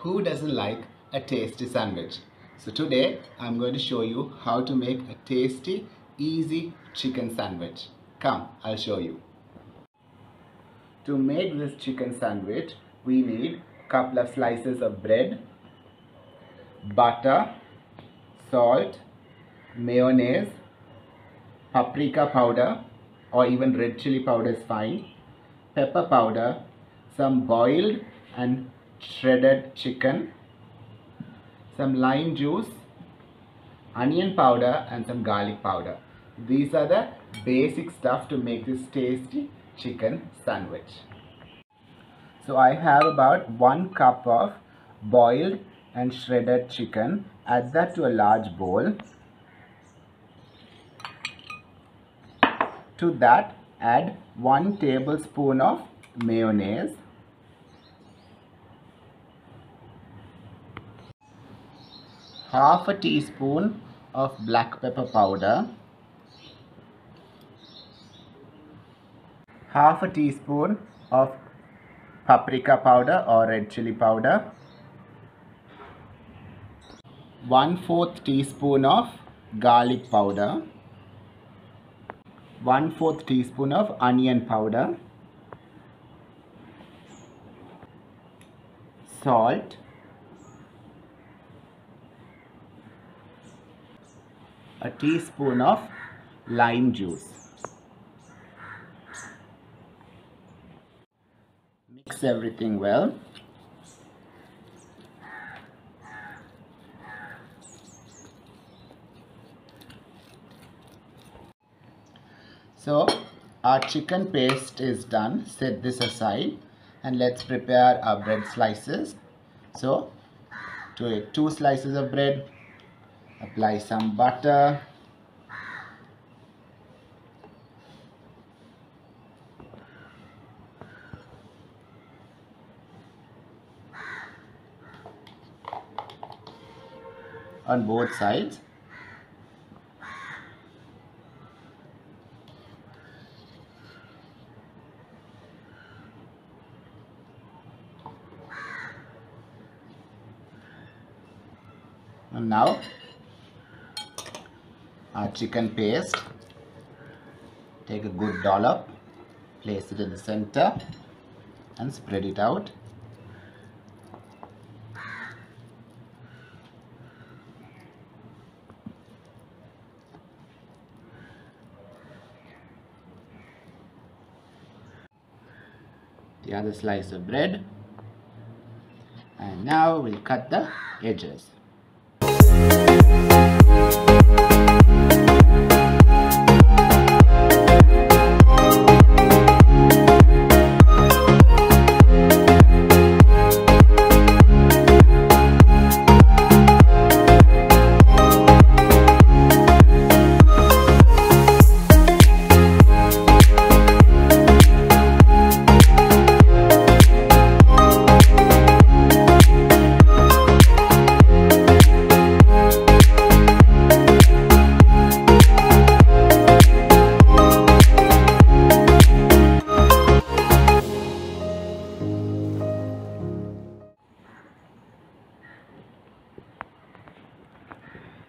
Who doesn't like a tasty sandwich? So today I'm going to show you how to make a tasty, easy chicken sandwich. Come, I'll show you. To make this chicken sandwich, we need a couple of slices of bread, butter, salt, mayonnaise, paprika powder or even red chili powder is fine, pepper powder, some boiled and shredded chicken, some lime juice, onion powder and some garlic powder. These are the basic stuff to make this tasty chicken sandwich. So I have about 1 cup of boiled and shredded chicken. Add that to a large bowl. To that, add 1 tablespoon of mayonnaise, half a teaspoon of black pepper powder, half a teaspoon of paprika powder or red chili powder, 1/4 teaspoon of garlic powder, 1/4 teaspoon of onion powder, salt, a teaspoon of lime juice. Mix everything well. So our chicken paste is done. Set this aside and let's prepare our bread slices. So to take 2 slices of bread, apply some butter, on both sides. And now our chicken paste, take a good dollop, place it in the center and spread it out. The other slice of bread, and now we'll cut the edges.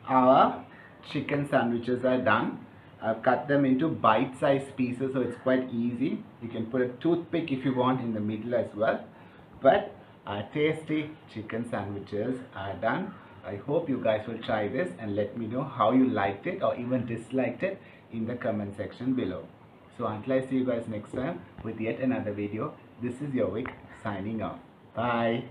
Our chicken sandwiches are done. I've cut them into bite-sized pieces, so it's quite easy. You can put a toothpick if you want in the middle as well. But our tasty chicken sandwiches are done. I hope you guys will try this and let me know how you liked it or even disliked it in the comment section below. So until I see you guys next time with yet another video, this is your Vic signing off. Bye.